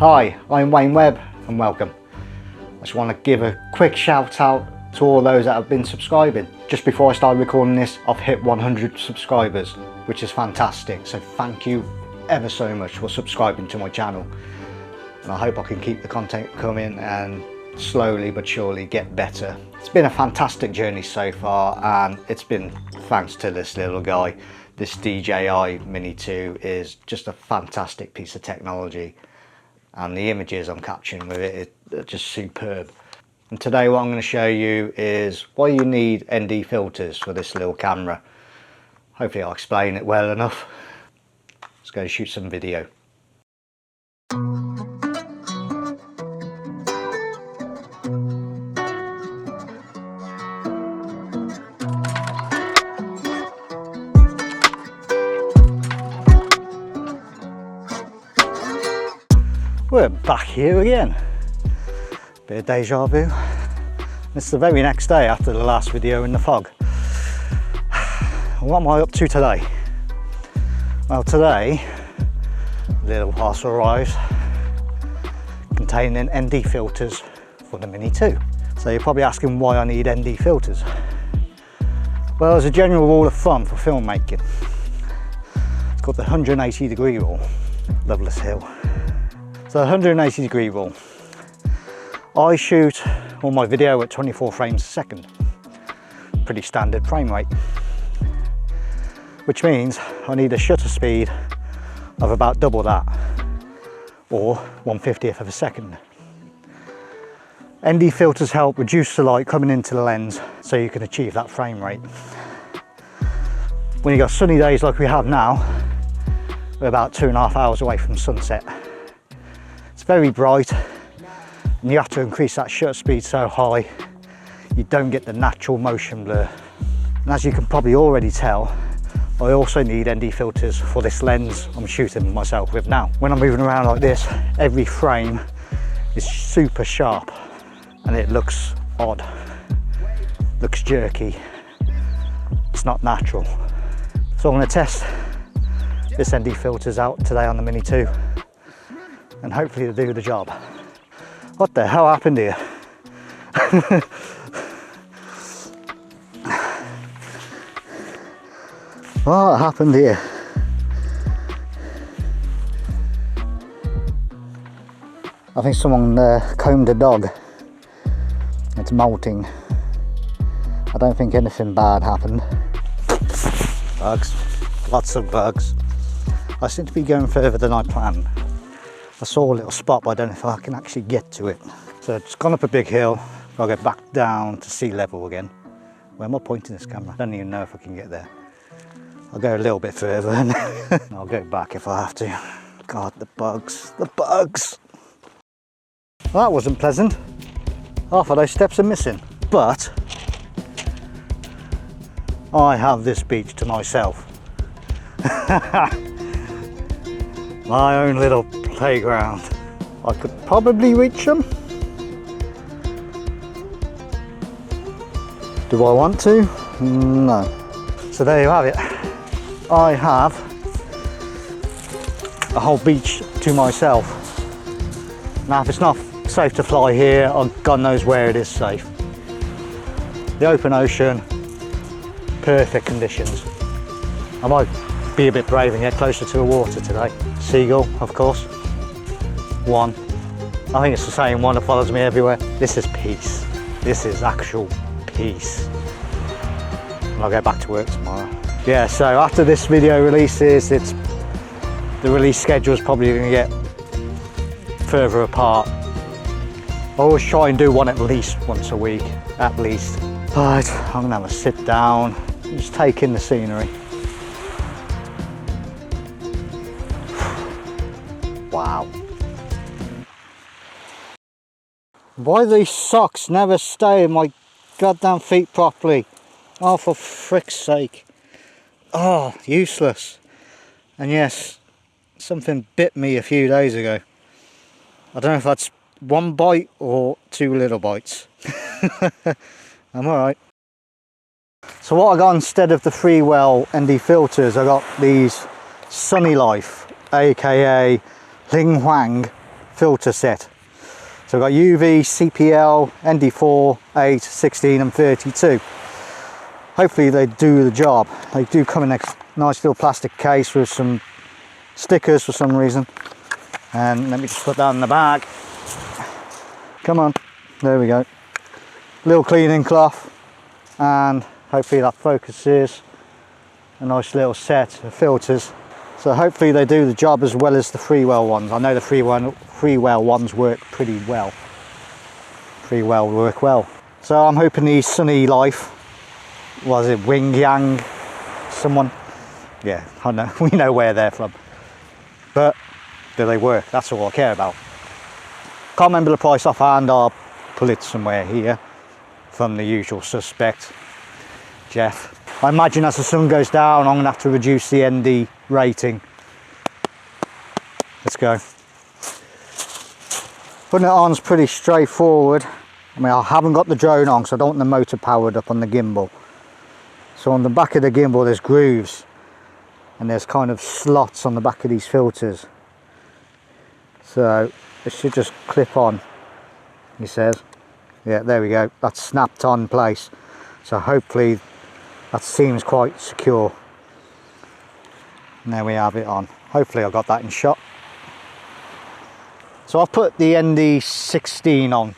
Hi, I'm Wayne Webb and welcome. I just want to give a quick shout out to all those that have been subscribing. Just before I started recording this, I've hit 100 subscribers, which is fantastic. So thank you ever so much for subscribing to my channel. And I hope I can keep the content coming and slowly but surely get better. It's been a fantastic journey so far, and it's been thanks to this little guy. This DJI Mini 2 is just a fantastic piece of technology, and the images I'm capturing with it are just superb. And today what I'm going to show you is why you need ND filters for this little camera. Hopefully I'll explain it well enough. Let's go shoot some video. We're back here again. Bit of deja vu. This is the very next day after the last video in the fog. What am I up to today? Well, today a little parcel arrives containing ND filters for the Mini 2. So you're probably asking why I need ND filters. Well, as a general rule of thumb for filmmaking, it's got the 180-degree rule. Loveless hill. So 180-degree rule. I shoot all my video at 24 frames a second. Pretty standard frame rate. Which means I need a shutter speed of about double that, or 1/50th of a second. ND filters help reduce the light coming into the lens so you can achieve that frame rate. When you got sunny days like we have now, we're about 2.5 hours away from sunset. It's very bright, and you have to increase that shutter speed so high you don't get the natural motion blur. And as you can probably already tell, I also need ND filters for this lens I'm shooting myself with now. When I'm moving around like this, every frame is super sharp and it looks odd, looks jerky. It's not natural. So I'm going to test this ND filters out today on the Mini 2. And hopefully to do the job. What the hell happened here? What happened here? I think someone combed a dog. It's molting. I don't think anything bad happened. Bugs, lots of bugs. I seem to be going further than I planned. I saw a little spot, but I don't know if I can actually get to it. So it's gone up a big hill. I'll go back down to sea level again. Where am I pointing this camera? I don't even know if I can get there. I'll go a little bit further and I'll go back if I have to. God, the bugs, the bugs. Well, that wasn't pleasant. Half of those steps are missing. But I have this beach to myself. My own little playground. I could probably reach them. Do I want to? No. So there you have it. I have a whole beach to myself. Now if it's not safe to fly here, God knows where it is safe. The open ocean, perfect conditions. I might be a bit brave and get closer to the water today. Seagull, of course. One. I think it's the same one that follows me everywhere. This is peace. This is actual peace. And I'll go back to work tomorrow. Yeah, so after this video releases, the release schedule is probably going to get further apart. I always try and do one at least once a week, at least. Right, I'm going to have a sit down, just take in the scenery. Wow. Why these socks never stay in my goddamn feet properly? Oh, for frick's sake. Oh, useless. And yes, something bit me a few days ago. I don't know if that's one bite or two little bites. I'm alright. So what I got instead of the Freewell ND filters, I got these Sunnylife, aka Linghuang filter set. So we've got UV, CPL, ND4, 8, 16 and 32. Hopefully they do the job. They do come in a nice little plastic case with some stickers for some reason. And let me just put that in the bag. Come on, there we go. Little cleaning cloth, and hopefully that focuses. A nice little set of filters. So hopefully they do the job as well as the freewell ones. I know the freewell ones work pretty well. Freewell work well. So I'm hoping these Sunnylife, was it Linghuang, someone? Yeah, I know, we know where they're from. But do they work? That's all I care about. Can't remember the price offhand. I'll pull it somewhere here from the usual suspect, Jeff. I imagine as the sun goes down, I'm going to have to reduce the ND rating. Let's go. Putting it on is pretty straightforward. I mean, I haven't got the drone on, so I don't want the motor powered up on the gimbal. So on the back of the gimbal, there's grooves, and there's kind of slots on the back of these filters. So it should just clip on, he says. Yeah, there we go. That's snapped on place. So hopefully that seems quite secure. And there we have it on. Hopefully I got that in shot. So I've put the ND16 on.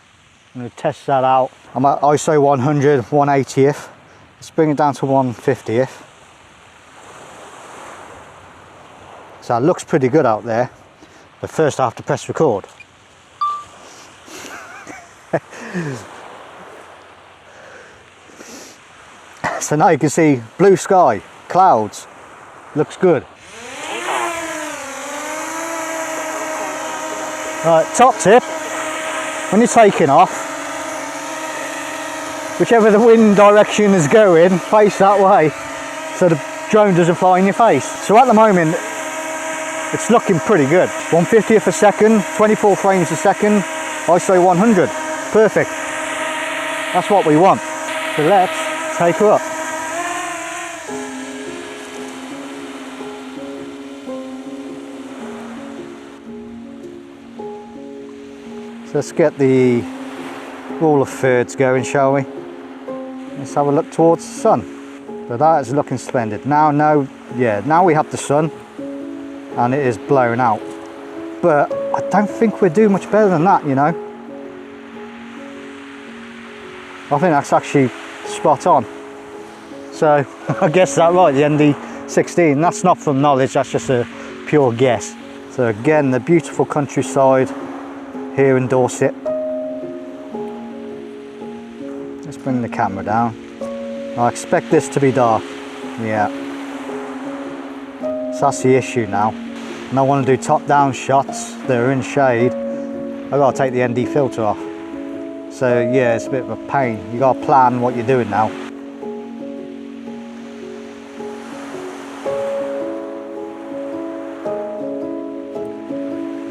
I'm going to test that out. I'm at ISO 100, 180th. Let's bring it down to 150th. So it looks pretty good out there. But first I have to press record. So now you can see blue sky, clouds, looks good. Right, top tip, when you're taking off, whichever the wind direction is going, face that way so the drone doesn't fly in your face. So at the moment, it's looking pretty good. 150th a second, 24 frames a second, ISO 100, perfect. That's what we want. So let's take her up. So let's get the rule of thirds going, shall we? Let's have a look towards the sun. So that is looking splendid. Now we have the sun and it is blown out. But I don't think we're doing much better than that, you know. I think that's actually spot on. So I guess that's right, the ND16. That's not from knowledge, that's just a pure guess. So again, the beautiful countryside here in Dorset. Let's bring the camera down. I expect this to be dark. Yeah. So that's the issue now. And I want to do top-down shots that are in shade. I've got to take the ND filter off. So yeah, it's a bit of a pain. You got to plan what you're doing now.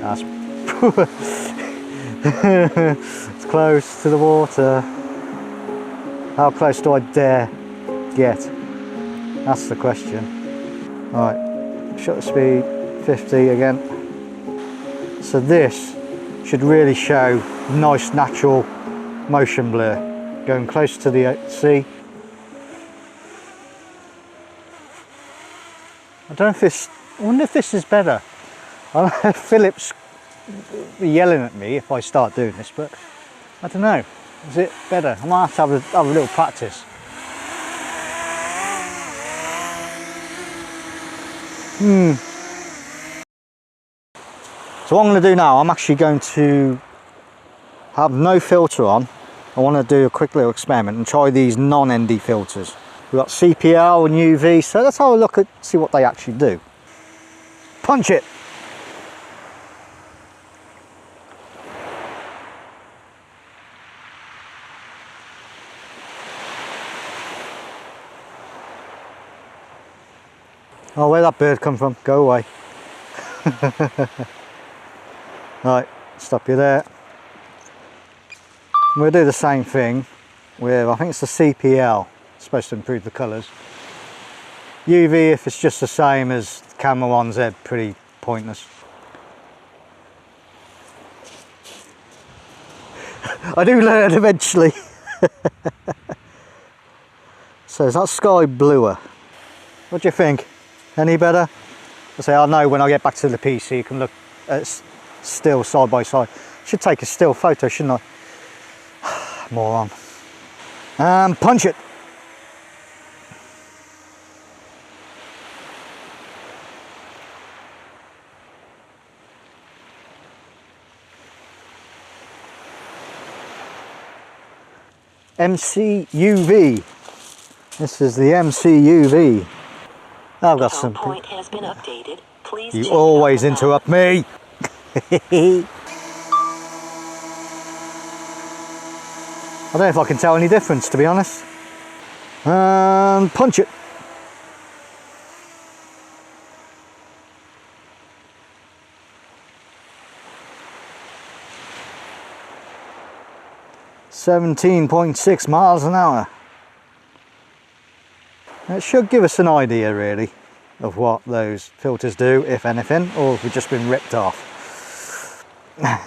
That's it's close to the water. How close do I dare get? That's the question. Right, shutter speed 50 again. So this should really show nice natural motion blur. Going close to the sea. I wonder if this is better. I don't know if Philip's yelling at me if I start doing this, but I don't know. Is it better? I might have to have a little practice. So what I'm going to do now, I'm actually going to have no filter on. I want to do a quick little experiment and try these non-ND filters. We've got CPL and UV, so let's have a look at see what they actually do. Punch it! Oh, where'd that bird come from? Go away. Right, stop you there. We'll do the same thing with, I think it's the CPL. It's supposed to improve the colours. UV, if it's just the same as the camera ones, they're pretty pointless. I do learn eventually. So is that sky bluer? What do you think? Any better? I say, I know when I get back to the PC you can look at still side by side. Should take a still photo, shouldn't I? Moron. Punch it. MCUV. This is the MCUV. I've got some. Point has been updated. Please you always interrupt me. I don't know if I can tell any difference, to be honest. Punch it. .6 miles an hour. It should give us an idea really of what those filters do, if anything, or if we've just been ripped off. I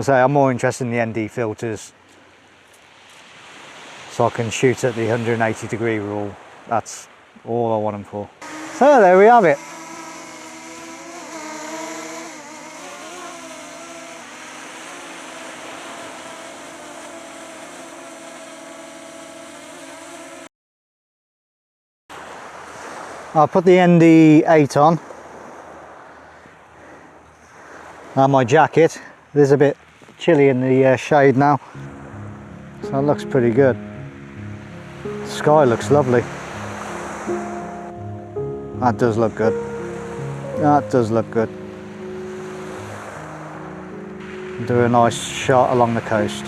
say I'm more interested in the ND filters, so I can shoot at the 180-degree rule. That's all I want them for. So there we have it. I'll put the ND8 on and my jacket. It is a bit chilly in the shade now, so it looks pretty good. The sky looks lovely. That does look good. That does look good. Do a nice shot along the coast.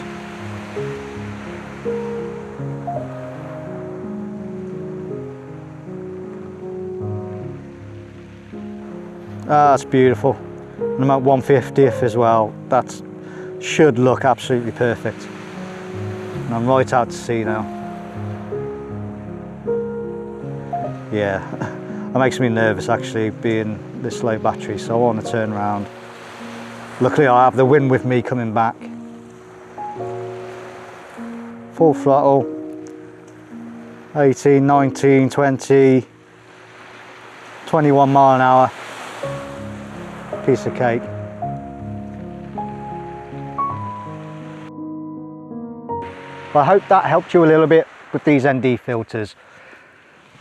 Ah, that's beautiful. And I'm at 1/50th as well. That should look absolutely perfect. And I'm right out to sea now. Yeah, that makes me nervous actually, being this low battery, so I want to turn around. Luckily I have the wind with me coming back. Full throttle. 18, 19, 20, 21 mile an hour. Piece of cake. I hope that helped you a little bit with these ND filters.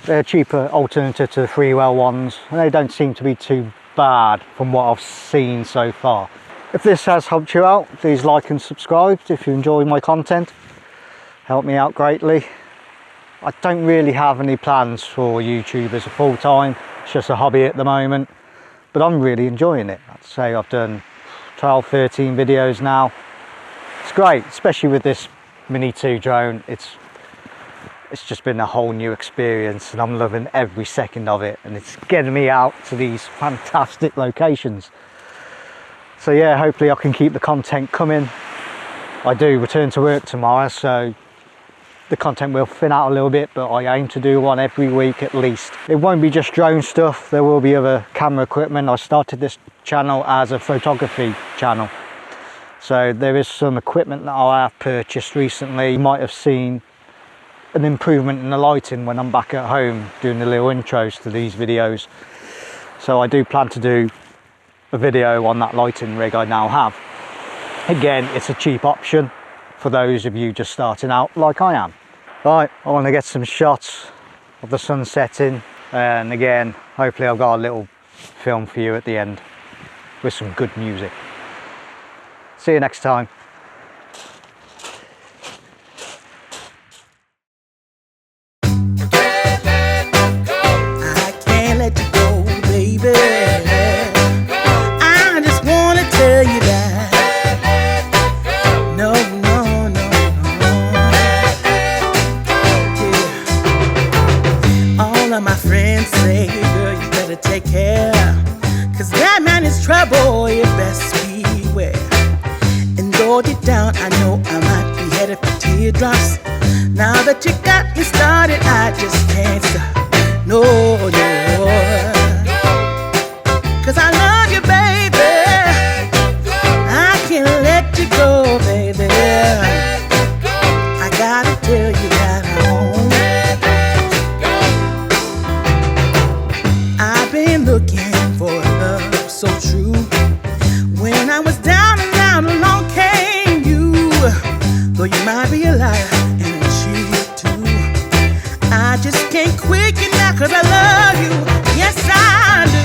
They're a cheaper alternative to the freewell ones, and they don't seem to be too bad from what I've seen so far. If this has helped you out, please like and subscribe if you enjoy my content. Help me out greatly. I don't really have any plans for YouTube as a full-time. It's just a hobby at the moment. But I'm really enjoying it. I'd say I've done 12, 13 videos now. It's great, especially with this Mini 2 drone. It's just been a whole new experience, and I'm loving every second of it, and it's getting me out to these fantastic locations. So yeah, hopefully I can keep the content coming. I do return to work tomorrow, so the content will thin out a little bit, but I aim to do one every week at least. It won't be just drone stuff, there will be other camera equipment. I started this channel as a photography channel, so there is some equipment that I have purchased recently. You might have seen an improvement in the lighting when I'm back at home doing the little intros to these videos. So I do plan to do a video on that lighting rig I now have. Again, it's a cheap option for those of you just starting out like I am. Right, I want to get some shots of the sun setting, and again, hopefully I've got a little film for you at the end with some good music. See you next time. Trouble, you best beware. And though deep down I know I might be headed for teardrops, now that you got me started I just can't stop. No, no, 'cause I love you, baby. I can't let you go, baby. You might be a liar and a cheat too. I just can't quit you now 'cause I love you. Yes, I do.